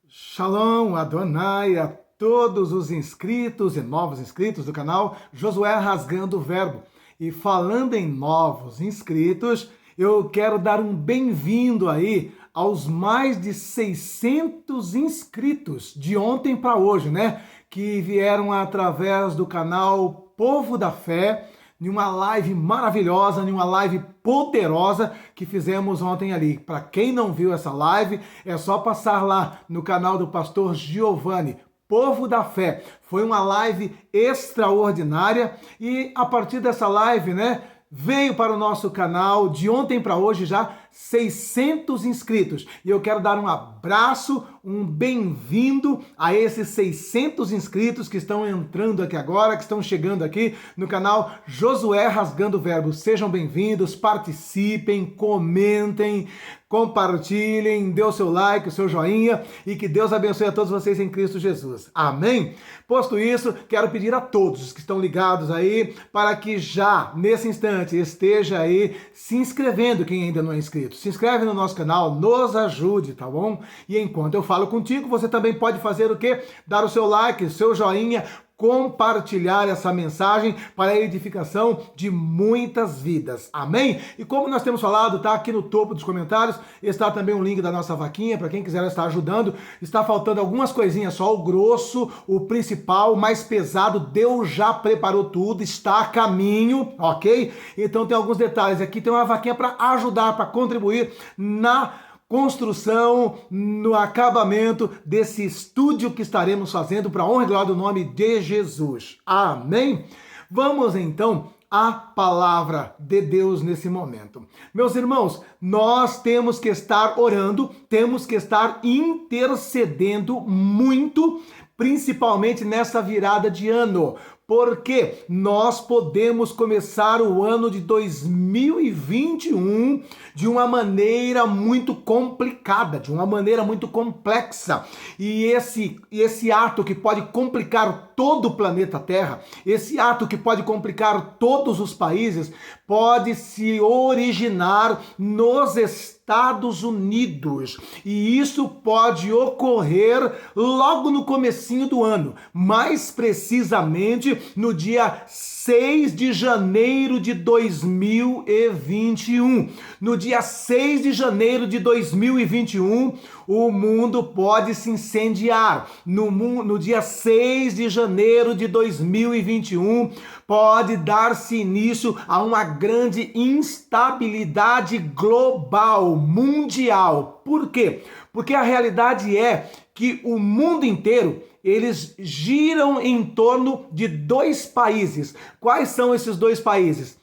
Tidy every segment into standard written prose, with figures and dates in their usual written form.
Shalom Adonai a todos os inscritos e novos inscritos do canal Josué Rasgando o Verbo. E falando em novos inscritos, eu quero dar um bem-vindo aí aos mais de 600 inscritos de ontem para hoje, né? Que vieram através do canal Povo da Fé, em uma live maravilhosa, em uma live poderosa que fizemos ontem ali. Para quem não viu essa live, é só passar lá no canal do pastor Giovanni, Povo da Fé. Foi uma live extraordinária e a partir dessa live, né, veio para o nosso canal de ontem para hoje já 600 inscritos. E eu quero dar um abraço, um bem-vindo a esses 600 inscritos que estão entrando aqui agora, que estão chegando aqui no canal Josué Rasgando o Verbo. Sejam bem-vindos, participem, comentem, compartilhem, dê o seu like, o seu joinha e que Deus abençoe a todos vocês em Cristo Jesus. Amém? Posto isso, quero pedir a todos que estão ligados aí para que já, nesse instante, esteja aí se inscrevendo, quem ainda não é inscrito. Se inscreve no nosso canal, nos ajude, tá bom? E enquanto eu falo contigo, você também pode fazer o quê? Dar o seu like, o seu joinha, compartilhar essa mensagem para a edificação de muitas vidas. Amém? E como nós temos falado, tá aqui no topo dos comentários, está também um link da nossa vaquinha para quem quiser estar ajudando. Está faltando algumas coisinhas só, o grosso, o principal, o mais pesado, Deus já preparou tudo, está a caminho, ok? Então tem alguns detalhes aqui, tem uma vaquinha para ajudar, para contribuir na construção, no acabamento desse estúdio que estaremos fazendo para a honra e glória do nome de Jesus. Amém? Vamos então à palavra de Deus nesse momento. Meus irmãos, nós temos que estar orando, temos que estar intercedendo muito, principalmente nessa virada de ano, porque nós podemos começar o ano de 2021 de uma maneira muito complicada, de uma maneira muito complexa. E esse ato que pode complicar todo o planeta Terra, esse ato que pode complicar todos os países, pode se originar nos Estados Unidos. E isso pode ocorrer logo no comecinho do ano, mais precisamente no dia 6 de janeiro de 2021. No dia 6 de janeiro de 2021, o mundo pode se incendiar. No dia 6 de janeiro de 2021, pode dar-se início a uma grande instabilidade global, mundial. Por quê? Porque a realidade é que o mundo inteiro, eles giram em torno de dois países. Quais são esses dois países?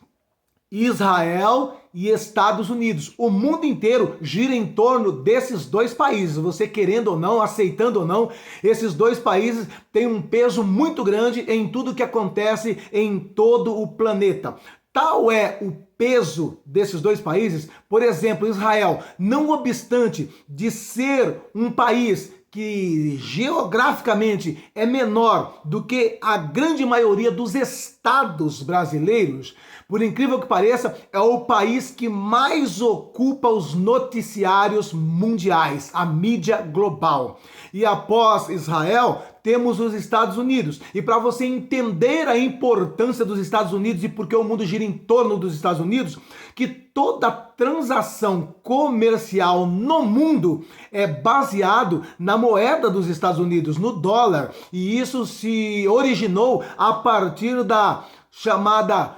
Israel e Estados Unidos. O mundo inteiro gira em torno desses dois países. Você querendo ou não, aceitando ou não, esses dois países têm um peso muito grande em tudo que acontece em todo o planeta. Tal é o peso desses dois países, por exemplo, Israel, não obstante de ser um país que geograficamente é menor do que a grande maioria dos estados brasileiros, por incrível que pareça, é o país que mais ocupa os noticiários mundiais, a mídia global. E após Israel, temos os Estados Unidos. E para você entender a importância dos Estados Unidos e por que o mundo gira em torno dos Estados Unidos, que toda transação comercial no mundo é baseado na moeda dos Estados Unidos, no dólar. E isso se originou a partir da chamada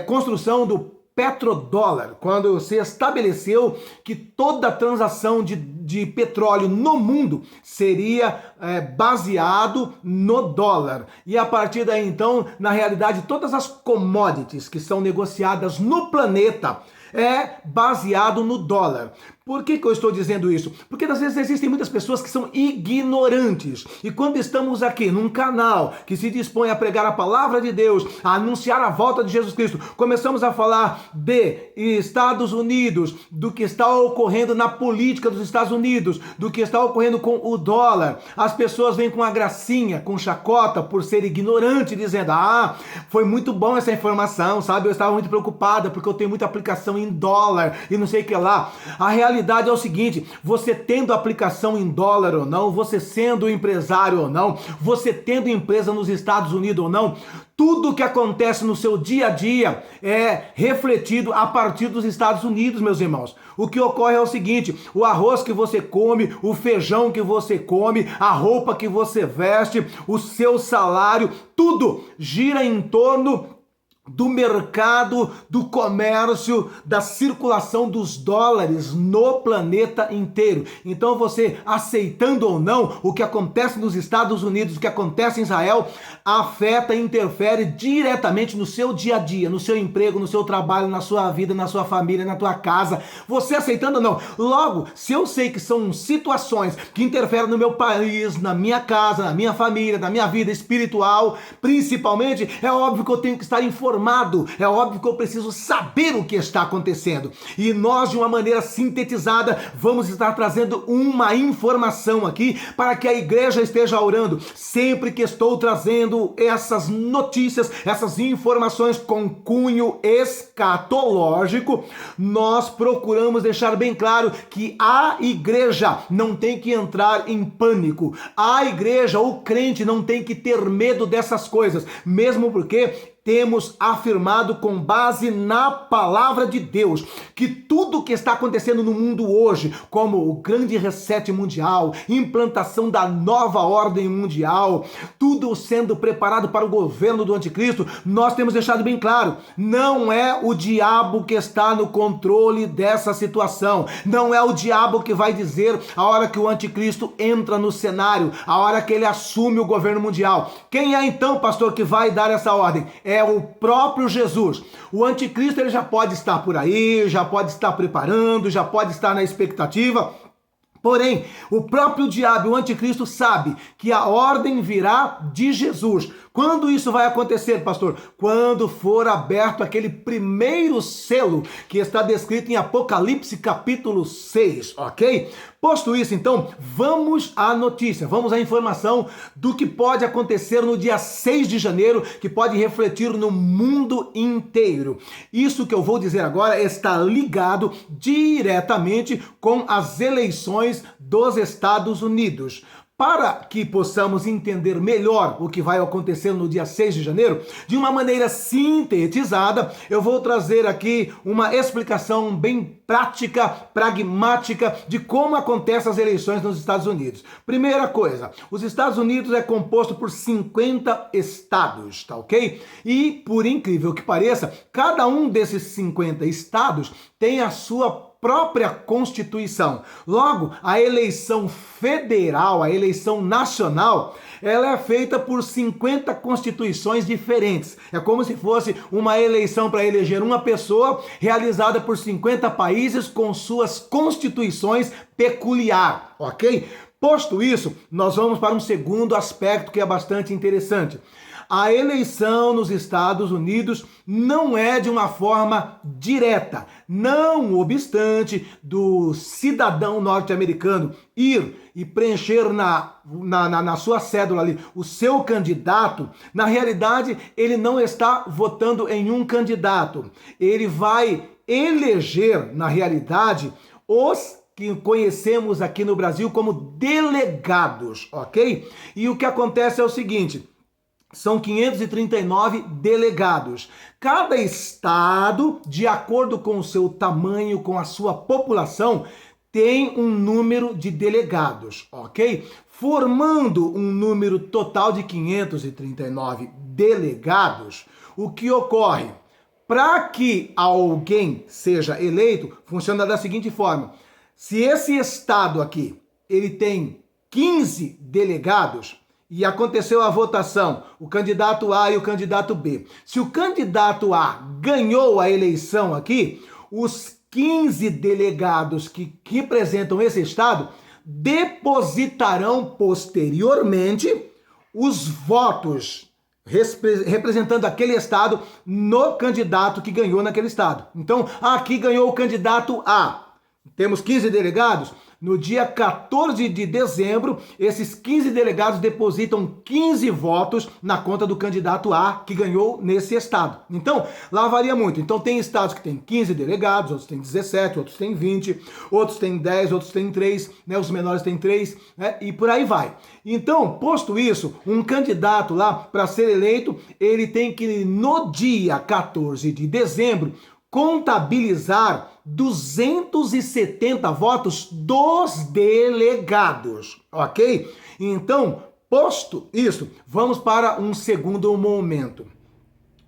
construção do petrodólar, quando se estabeleceu que toda transação de petróleo no mundo seria baseado no dólar. E a partir daí, então, na realidade, todas as commodities que são negociadas no planeta é baseado no dólar. Por que eu estou dizendo isso? Porque às vezes existem muitas pessoas que são ignorantes. E quando estamos aqui num canal que se dispõe a pregar a palavra de Deus, a anunciar a volta de Jesus Cristo, começamos a falar de Estados Unidos, do que está ocorrendo na política dos Estados Unidos, do que está ocorrendo com o dólar. As pessoas vêm com a gracinha, com chacota, por ser ignorante, dizendo: foi muito bom essa informação, sabe? Eu estava muito preocupada porque eu tenho muita aplicação em dólar e não sei o que lá. A realidade realidade é o seguinte: você tendo aplicação em dólar ou não, você sendo empresário ou não, você tendo empresa nos Estados Unidos ou não, tudo que acontece no seu dia a dia é refletido a partir dos Estados Unidos, meus irmãos. O que ocorre é o seguinte: o arroz que você come, o feijão que você come, a roupa que você veste, o seu salário, tudo gira em torno do mercado, do comércio, da circulação dos dólares no planeta inteiro. Então você, aceitando ou não o que acontece nos Estados Unidos, o que acontece em Israel, afeta e interfere diretamente no seu dia a dia, no seu emprego, no seu trabalho, na sua vida, na sua família, na tua casa. Você aceitando ou não. Logo, se eu sei que são situações que interferem no meu país, na minha casa, na minha família, na minha vida espiritual, principalmente, é óbvio que eu tenho que estar informado. É óbvio que eu preciso saber o que está acontecendo. E nós, de uma maneira sintetizada, vamos estar trazendo uma informação aqui para que a igreja esteja orando. Sempre que estou trazendo essas notícias, essas informações com cunho escatológico, nós procuramos deixar bem claro que a igreja não tem que entrar em pânico. A igreja, o crente, não tem que ter medo dessas coisas, mesmo porque temos afirmado com base na palavra de Deus que tudo que está acontecendo no mundo hoje, como o grande reset mundial, implantação da nova ordem mundial, tudo sendo preparado para o governo do anticristo, nós temos deixado bem claro: não é o diabo que está no controle dessa situação, não é o diabo que vai dizer a hora que o anticristo entra no cenário, a hora que ele assume o governo mundial. Quem é então, pastor, que vai dar essa ordem? É o próprio Jesus. O anticristo, ele já pode estar por aí, já pode estar preparando, já pode estar na expectativa. Porém, o próprio diabo, o anticristo, sabe que a ordem virá de Jesus. Quando isso vai acontecer, pastor? Quando for aberto aquele primeiro selo que está descrito em Apocalipse capítulo 6, ok? Posto isso, então, vamos à notícia, vamos à informação do que pode acontecer no dia 6 de janeiro, que pode refletir no mundo inteiro. Isso que eu vou dizer agora está ligado diretamente com as eleições dos Estados Unidos. Para que possamos entender melhor o que vai acontecer no dia 6 de janeiro, de uma maneira sintetizada, eu vou trazer aqui uma explicação bem prática, pragmática, de como acontecem as eleições nos Estados Unidos. Primeira coisa, os Estados Unidos é composto por 50 estados, tá ok? E, por incrível que pareça, cada um desses 50 estados tem a sua própria Constituição. Logo, a eleição federal, a eleição nacional, ela é feita por 50 constituições diferentes. É como se fosse uma eleição para eleger uma pessoa realizada por 50 países com suas constituições peculiares, ok? Posto isso, nós vamos para um segundo aspecto que é bastante interessante. A eleição nos Estados Unidos não é de uma forma direta, não obstante do cidadão norte-americano ir e preencher na sua cédula ali o seu candidato. Na realidade, ele não está votando em um candidato, ele vai eleger, na realidade, os que conhecemos aqui no Brasil como delegados, ok? E o que acontece é o seguinte: são 539 delegados. Cada estado, de acordo com o seu tamanho, com a sua população, tem um número de delegados, ok? Formando um número total de 539 delegados, o que ocorre? Para que alguém seja eleito, funciona da seguinte forma: se esse estado aqui, ele tem 15 delegados, e aconteceu a votação, o candidato A e o candidato B. Se o candidato A ganhou a eleição aqui, os 15 delegados que representam esse estado depositarão posteriormente os votos representando aquele estado no candidato que ganhou naquele estado. Então, aqui ganhou o candidato A. Temos 15 delegados. No dia 14 de dezembro, esses 15 delegados depositam 15 votos na conta do candidato A que ganhou nesse estado. Então, lá varia muito. Então, tem estados que têm 15 delegados, outros têm 17, outros têm 20, outros têm 10, outros têm 3, né? Os menores têm 3, né? E por aí vai. Então, posto isso, um candidato lá, para ser eleito, ele tem que, no dia 14 de dezembro, contabilizar 270 votos dos delegados, ok? Então, posto isso, vamos para um segundo momento.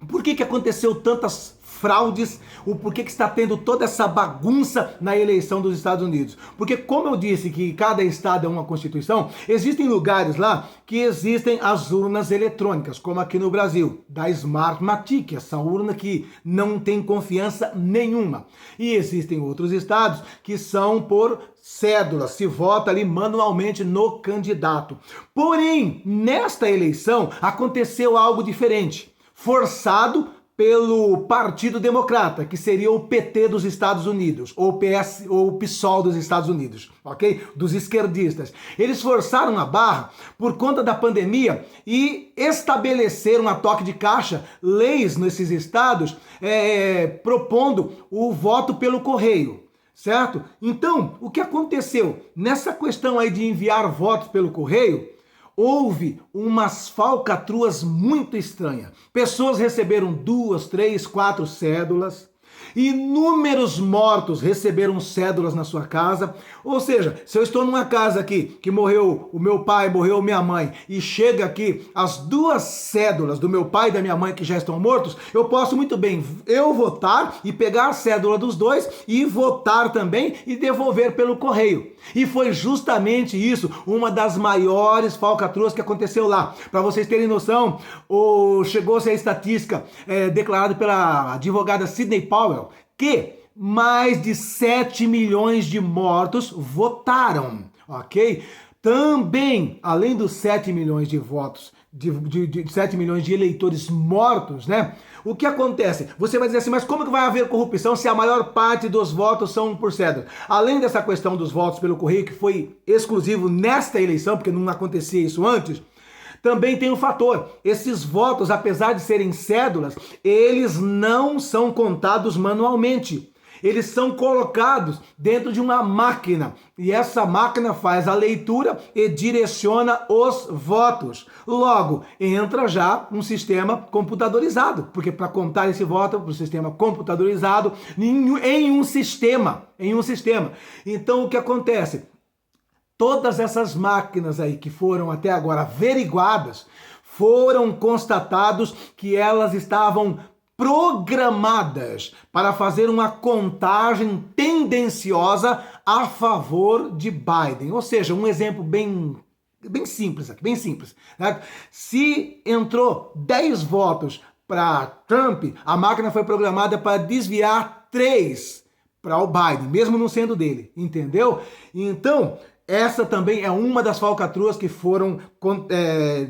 Por que aconteceu tantas fraudes? Por que está tendo toda essa bagunça na eleição dos Estados Unidos? Porque, como eu disse que cada estado é uma constituição, existem lugares lá que existem as urnas eletrônicas, como aqui no Brasil, da Smartmatic, essa urna que não tem confiança nenhuma. E existem outros estados que são por cédula, se vota ali manualmente no candidato. Porém, nesta eleição aconteceu algo diferente, forçado pelo Partido Democrata, que seria o PT dos Estados Unidos, ou PS, ou o PSOL dos Estados Unidos, ok? Dos esquerdistas. Eles forçaram a barra por conta da pandemia e estabeleceram a toque de caixa leis nesses estados propondo o voto pelo correio, certo? Então, o que aconteceu? Nessa questão aí de enviar votos pelo correio, houve umas falcatruas muito estranhas. Pessoas receberam 2, 3, 4 cédulas. Inúmeros mortos receberam cédulas na sua casa. Ou seja, se eu estou numa casa aqui que morreu o meu pai, morreu minha mãe, e chega aqui as 2 cédulas do meu pai e da minha mãe que já estão mortos, eu posso muito bem eu votar e pegar a cédula dos 2 e votar também e devolver pelo correio. E foi justamente isso, uma das maiores falcatruas que aconteceu lá. Para vocês terem noção, chegou-se a estatística declarada pela advogada Sidney Powell, que mais de 7 milhões de mortos votaram, ok? Também, além dos 7 milhões de votos, de 7 milhões de eleitores mortos, né? O que acontece? Você vai dizer assim, mas como que vai haver corrupção se a maior parte dos votos são por cédula? Além dessa questão dos votos pelo correio, que foi exclusivo nesta eleição, porque não acontecia isso antes, também tem um fator, esses votos, apesar de serem cédulas, eles não são contados manualmente. Eles são colocados dentro de uma máquina e essa máquina faz a leitura e direciona os votos. Logo, entra já um sistema computadorizado, porque para contar esse voto para o sistema computadorizado em um sistema. Então, o que acontece? Todas essas máquinas aí que foram até agora averiguadas, foram constatados que elas estavam programadas para fazer uma contagem tendenciosa a favor de Biden. Ou seja, um exemplo bem simples aqui, bem simples. Né? Se entrou 10 votos para Trump, a máquina foi programada para desviar 3 para o Biden, mesmo não sendo dele, entendeu? Então, essa também é uma das falcatruas que foram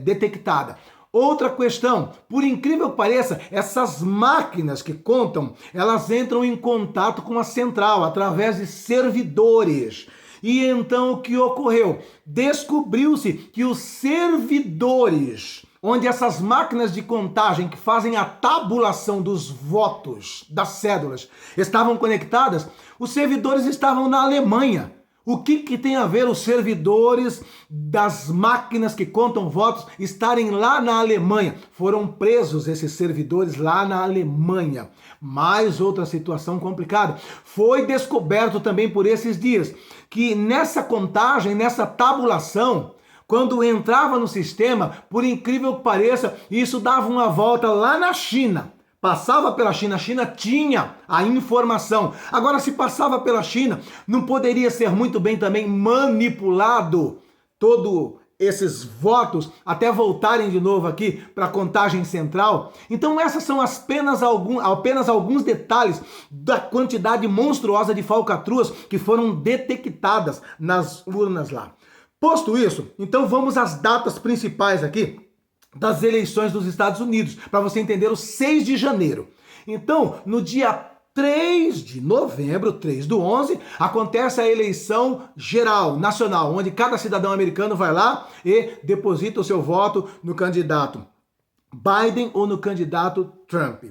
detectadas. Outra questão, por incrível que pareça, essas máquinas que contam, elas entram em contato com a central através de servidores. E então o que ocorreu? Descobriu-se que os servidores, onde essas máquinas de contagem que fazem a tabulação dos votos, das cédulas, estavam conectadas, os servidores estavam na Alemanha. O que tem a ver os servidores das máquinas que contam votos estarem lá na Alemanha? Foram presos esses servidores lá na Alemanha. Mais outra situação complicada. Foi descoberto também por esses dias que nessa contagem, nessa tabulação, quando entrava no sistema, por incrível que pareça, isso dava uma volta lá na China. Passava pela China, a China tinha a informação. Agora, se passava pela China, não poderia ser muito bem também manipulado todos esses votos até voltarem de novo aqui para a contagem central? Então, essas são apenas alguns detalhes da quantidade monstruosa de falcatruas que foram detectadas nas urnas lá. Posto isso, então vamos às datas principais aqui das eleições dos Estados Unidos, para você entender o 6 de janeiro. Então, no dia 3 de novembro, 3 do 11, acontece a eleição geral, nacional, onde cada cidadão americano vai lá e deposita o seu voto no candidato Biden ou no candidato Trump.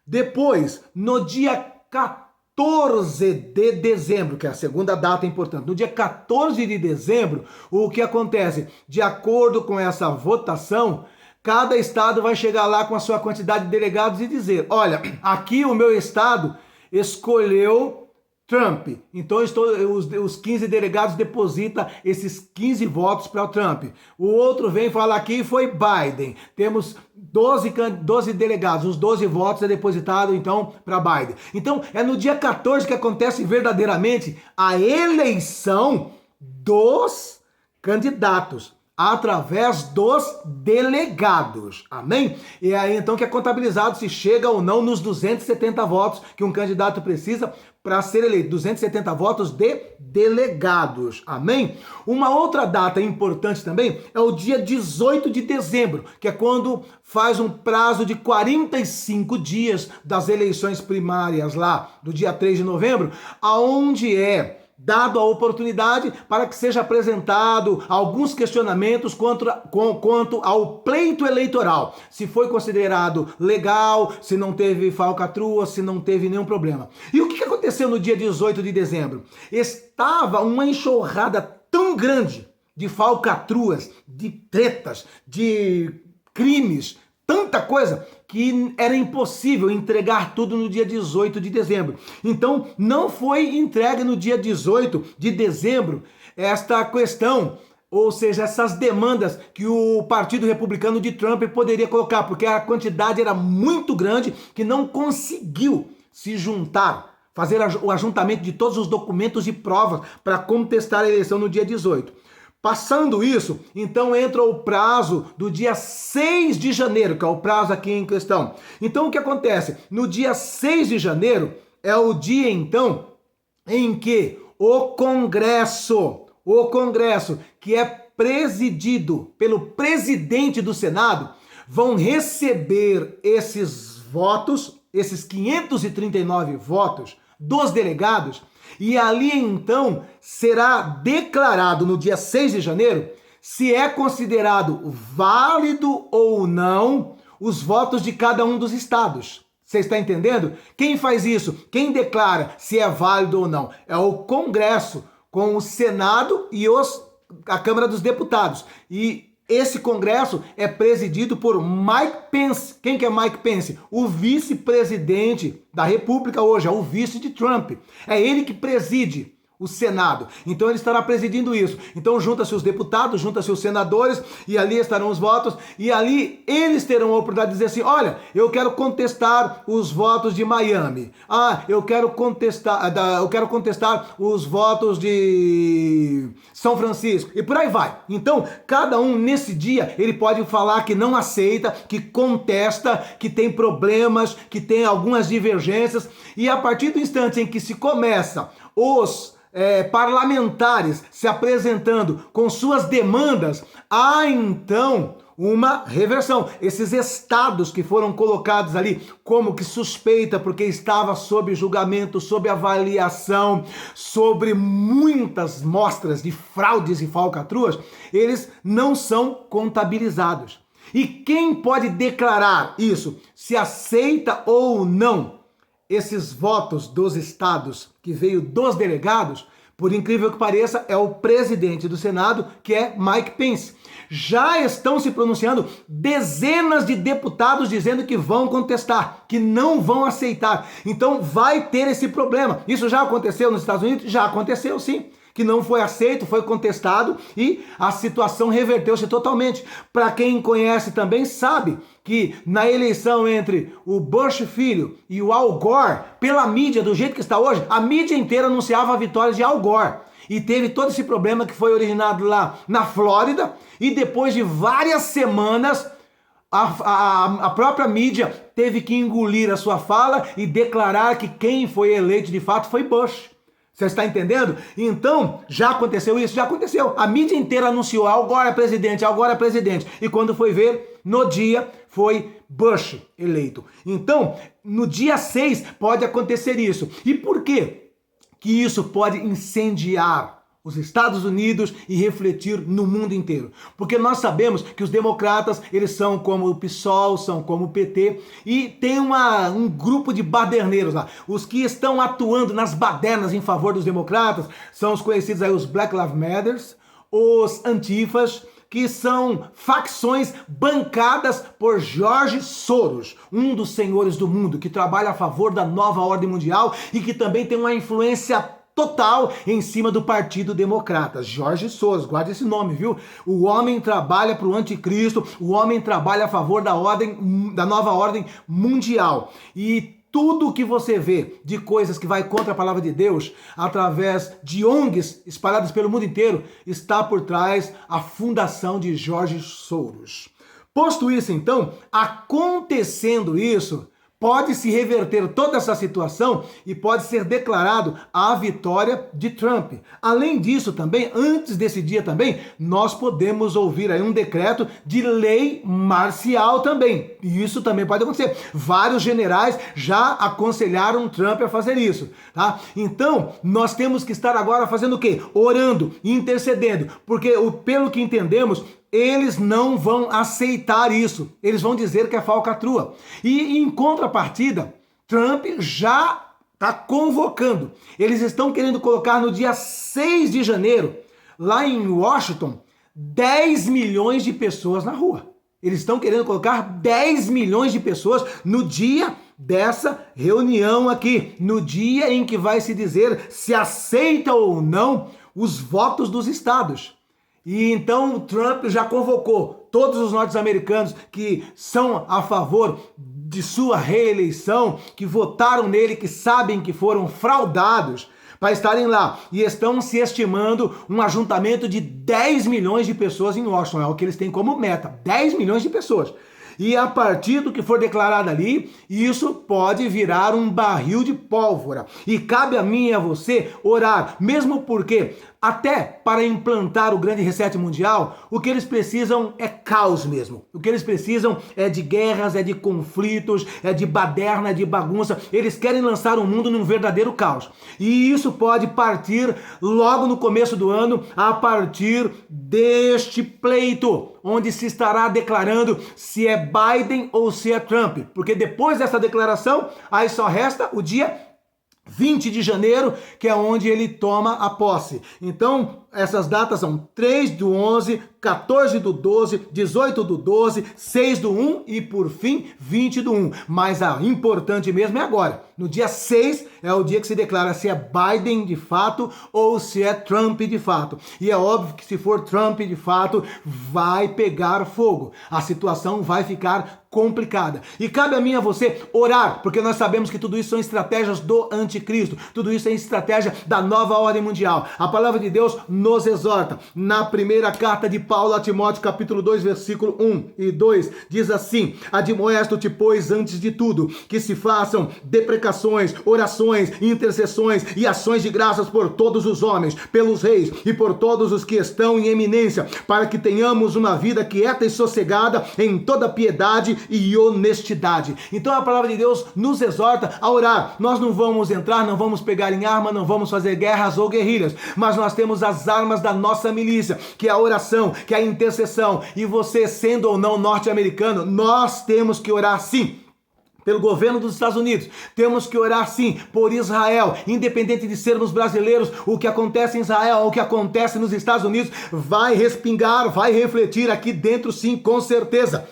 Depois, no dia 14 de dezembro, que é a segunda data importante, no dia 14 de dezembro, o que acontece? De acordo com essa votação, cada estado vai chegar lá com a sua quantidade de delegados e dizer, olha, aqui o meu estado escolheu Trump. Então os 15 delegados depositam esses 15 votos para o Trump. O outro vem falar aqui foi Biden. Temos 12 delegados, os 12 votos é depositado então para Biden. Então é no dia 14 que acontece verdadeiramente a eleição dos candidatos, através dos delegados, amém? E aí então que é contabilizado se chega ou não nos 270 votos que um candidato precisa para ser eleito, 270 votos de delegados, amém? Uma outra data importante também é o dia 18 de dezembro, que é quando faz um prazo de 45 dias das eleições primárias lá, do dia 3 de novembro, aonde é dado a oportunidade para que seja apresentado alguns questionamentos quanto ao pleito eleitoral. Se foi considerado legal, se não teve falcatrua, se não teve nenhum problema. E o que aconteceu no dia 18 de dezembro? Estava uma enxurrada tão grande de falcatruas, de tretas, de crimes, tanta coisa, que era impossível entregar tudo no dia 18 de dezembro. Então, não foi entregue no dia 18 de dezembro esta questão, ou seja, essas demandas que o Partido Republicano de Trump poderia colocar, porque a quantidade era muito grande que não conseguiu se juntar, fazer o ajuntamento de todos os documentos e provas para contestar a eleição no dia 18. Passando isso, então entra o prazo do dia 6 de janeiro, que é o prazo aqui em questão. Então o que acontece? No dia 6 de janeiro é o dia então em que o Congresso, que é presidido pelo presidente do Senado, vão receber esses votos, esses 539 votos dos delegados, e ali então será declarado no dia 6 de janeiro se é considerado válido ou não os votos de cada um dos estados. Você está entendendo? Quem faz isso? Quem declara se é válido ou não? É o Congresso, com o Senado e a Câmara dos Deputados. E esse Congresso é presidido por Mike Pence. Quem que é Mike Pence? O vice-presidente da República hoje, é o vice de Trump. É ele que preside o Senado. Então ele estará presidindo isso. Então junta-se os deputados, junta-se os senadores, e ali estarão os votos, e ali eles terão a oportunidade de dizer assim, olha, eu quero contestar os votos de Miami. Eu quero contestar os votos de São Francisco, e por aí vai. Então, cada um nesse dia, ele pode falar que não aceita, que contesta, que tem problemas, que tem algumas divergências, e a partir do instante em que se começa os parlamentares se apresentando com suas demandas, há então uma reversão. Esses estados que foram colocados ali como que suspeita porque estava sob julgamento, sob avaliação, sobre muitas mostras de fraudes e falcatruas, eles não são contabilizados. E quem pode declarar isso, se aceita ou não esses votos dos estados que veio dos delegados, por incrível que pareça, é o presidente do Senado, que é Mike Pence. Já estão se pronunciando dezenas de deputados dizendo que vão contestar, que não vão aceitar. Então vai ter esse problema. Isso já aconteceu nos Estados Unidos? Já aconteceu, sim. Que não foi aceito, foi contestado e a situação reverteu-se totalmente. Para quem conhece também sabe que na eleição entre o Bush filho e o Al Gore, pela mídia, do jeito que está hoje, a mídia inteira anunciava a vitória de Al Gore. E teve todo esse problema que foi originado lá na Flórida, e depois de várias semanas a própria mídia teve que engolir a sua fala e declarar que quem foi eleito de fato foi Bush. Você está entendendo? Então, já aconteceu isso? Já aconteceu. A mídia inteira anunciou, agora é presidente, agora é presidente. E quando foi ver, No dia foi Bush eleito. Então, no dia 6 pode acontecer isso. E por quê que isso pode incendiar os Estados Unidos e refletir no mundo inteiro? Porque nós sabemos que os democratas, eles são como o PSOL, são como o PT, e tem um grupo de baderneiros lá. Os que estão atuando nas badernas em favor dos democratas são os conhecidos aí, os Black Lives Matter, os antifas, que são facções bancadas por George Soros, um dos senhores do mundo, que trabalha a favor da nova ordem mundial e que também tem uma influência total em cima do Partido Democrata. George Soros, guarda esse nome, viu? O homem trabalha para o anticristo, o homem trabalha a favor da nova ordem mundial. E tudo que você vê de coisas que vai contra a palavra de Deus, através de ONGs espalhadas pelo mundo inteiro, está por trás a fundação de George Soros. Posto isso, então, acontecendo isso, pode se reverter toda essa situação e pode ser declarado a vitória de Trump. Além disso também, antes desse dia também, nós podemos ouvir aí um decreto de lei marcial também. E isso também pode acontecer. Vários generais já aconselharam Trump a fazer isso, tá? Então, nós temos que estar agora fazendo o quê? Orando, intercedendo, porque pelo que entendemos, eles não vão aceitar isso. Eles vão dizer que é falcatrua. E em contrapartida, Trump já está convocando. Eles estão querendo colocar no dia 6 de janeiro, lá em Washington, 10 milhões de pessoas na rua. Eles estão querendo colocar 10 milhões de pessoas no dia dessa reunião aqui, no dia em que vai se dizer se aceita ou não os votos dos estados. E então o Trump já convocou todos os norte-americanos que são a favor de sua reeleição, que votaram nele, que sabem que foram fraudados, para estarem lá. E estão se estimando um ajuntamento de 10 milhões de pessoas em Washington. É o que eles têm como meta, 10 milhões de pessoas. E a partir do que for declarado ali, isso pode virar um barril de pólvora. E cabe a mim e a você orar, mesmo porque até para implantar o grande reset mundial, o que eles precisam é caos mesmo. O que eles precisam é de guerras, é de conflitos, é de baderna, é de bagunça. Eles querem lançar o mundo num verdadeiro caos. E isso pode partir logo no começo do ano, a partir deste pleito, onde se estará declarando se é Biden ou se é Trump. Porque depois dessa declaração, aí só resta o dia 20 de janeiro, que é onde ele toma a posse. Então, essas datas são 3/11, 14/12, 18/12, 6/1 e, por fim, 20/1. Mas a importante mesmo é agora. No dia 6 é o dia que se declara se é Biden de fato ou se é Trump de fato. E é óbvio que se for Trump de fato, vai pegar fogo. A situação vai ficar complicada. E cabe a mim e a você orar, porque nós sabemos que tudo isso são estratégias do anticristo. Tudo isso é estratégia da nova ordem mundial. A palavra de Deus nos exorta. Na primeira carta de Paulo a Timóteo, capítulo 2, versículo 1 e 2, diz assim: admoesto-te, pois, antes de tudo, que se façam deprecações, orações, intercessões e ações de graças por todos os homens, pelos reis e por todos os que estão em eminência, para que tenhamos uma vida quieta e sossegada em toda piedade e honestidade. Então a palavra de Deus nos exorta a orar. Nós não vamos entrar, não vamos pegar em arma, não vamos fazer guerras ou guerrilhas, mas nós temos as armas da nossa milícia, que é a oração, que é a intercessão. E você, sendo ou não norte-americano, nós temos que orar sim pelo governo dos Estados Unidos, temos que orar sim por Israel, independente de sermos brasileiros. O que acontece em Israel, o que acontece nos Estados Unidos, vai respingar, vai refletir aqui dentro sim, com certeza.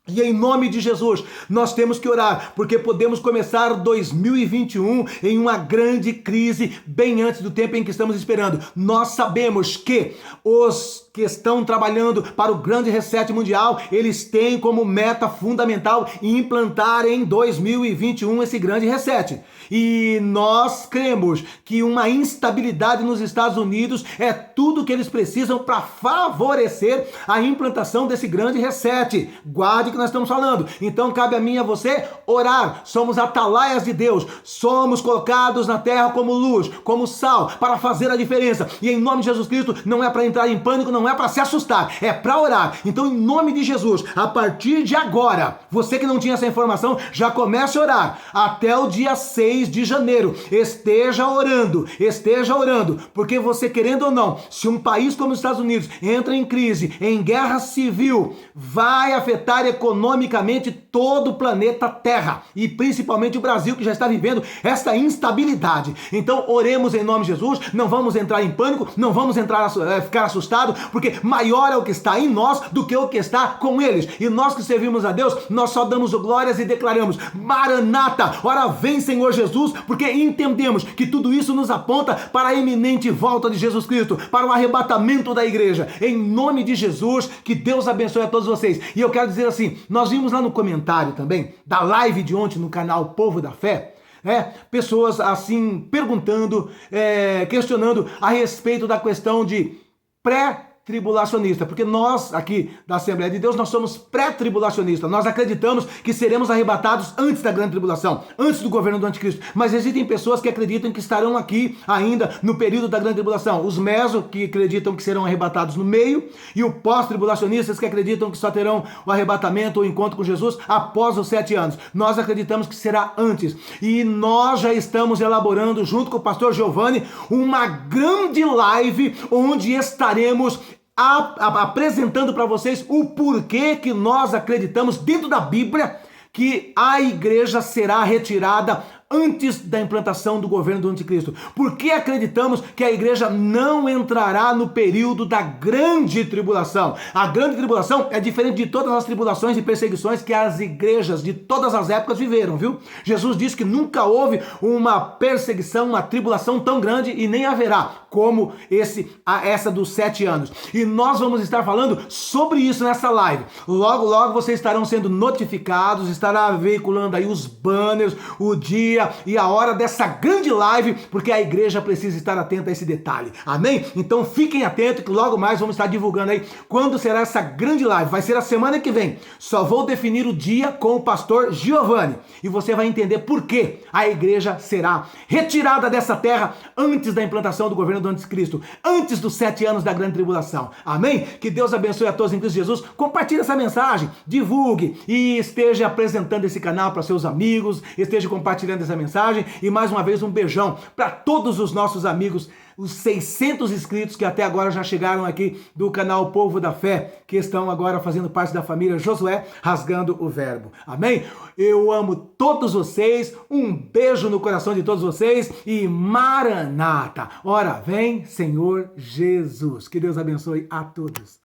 E em nome de Jesus, nós temos que orar, porque podemos começar 2021 em uma grande crise, bem antes do tempo em que estamos esperando. Nós sabemos que os que estão trabalhando para o grande reset mundial, eles têm como meta fundamental implantar em 2021 esse grande reset. E nós cremos que uma instabilidade nos Estados Unidos é tudo que eles precisam para favorecer a implantação desse grande reset. Guarde que nós estamos falando. Então cabe a mim e a você orar. Somos atalaias de Deus. Somos colocados na terra como luz, como sal, para fazer a diferença. E em nome de Jesus Cristo, não é para entrar em pânico, não é para se assustar, é para orar. Então, em nome de Jesus, a partir de agora, você que não tinha essa informação, já comece a orar. Até o dia 6 de janeiro. Esteja orando, porque você, querendo ou não, se um país como os Estados Unidos entra em crise, em guerra civil, vai afetar economicamente todo o planeta Terra, e principalmente o Brasil, que já está vivendo essa instabilidade. Então, oremos em nome de Jesus, não vamos entrar em pânico, não vamos ficar assustados, porque maior é o que está em nós do que o que está com eles. E nós que servimos a Deus, nós só damos glórias e declaramos: Maranata, ora vem, Senhor Jesus, porque entendemos que tudo isso nos aponta para a iminente volta de Jesus Cristo, para o arrebatamento da igreja. Em nome de Jesus, que Deus abençoe a todos vocês. E eu quero dizer assim, nós vimos lá no comentário também, da live de ontem no canal Povo da Fé, pessoas assim perguntando, questionando a respeito da questão de pré-tribulacionista, porque nós aqui da Assembleia de Deus, nós somos pré-tribulacionistas, nós acreditamos que seremos arrebatados antes da grande tribulação, antes do governo do anticristo, mas existem pessoas que acreditam que estarão aqui ainda no período da grande tribulação, os meso que acreditam que serão arrebatados no meio, e o pós-tribulacionistas que acreditam que só terão o arrebatamento ou encontro com Jesus após os 7 anos. Nós acreditamos que será antes, e nós já estamos elaborando junto com o pastor Giovanni uma grande live onde estaremos apresentando para vocês o porquê que nós acreditamos dentro da Bíblia que a igreja será retirada antes da implantação do governo do anticristo. Por que acreditamos que a igreja não entrará no período da grande tribulação? A grande tribulação é diferente de todas as tribulações e perseguições que as igrejas de todas as épocas viveram, viu? Jesus disse que nunca houve uma perseguição, uma tribulação tão grande, e nem haverá como essa dos 7 anos. E nós vamos estar falando sobre isso nessa live. Logo, logo vocês estarão sendo notificados, estará veiculando aí os banners, o dia e a hora dessa grande live, porque a igreja precisa estar atenta a esse detalhe. Amém? Então fiquem atentos que logo mais vamos estar divulgando aí quando será essa grande live. Vai ser a semana que vem. Só vou definir o dia com o pastor Giovanni e você vai entender por que a igreja será retirada dessa terra antes da implantação do governo do anticristo, antes dos 7 anos da grande tribulação. Amém? Que Deus abençoe a todos em Cristo Jesus. Compartilhe essa mensagem, divulgue e esteja apresentando esse canal para seus amigos, esteja compartilhando essa mensagem. E mais uma vez um beijão para todos os nossos amigos, os 600 inscritos que até agora já chegaram aqui do canal Povo da Fé, que estão agora fazendo parte da família Josué, rasgando o verbo. Amém? Eu amo todos vocês, um beijo no coração de todos vocês e Maranata! Ora vem, Senhor Jesus. Que Deus abençoe a todos.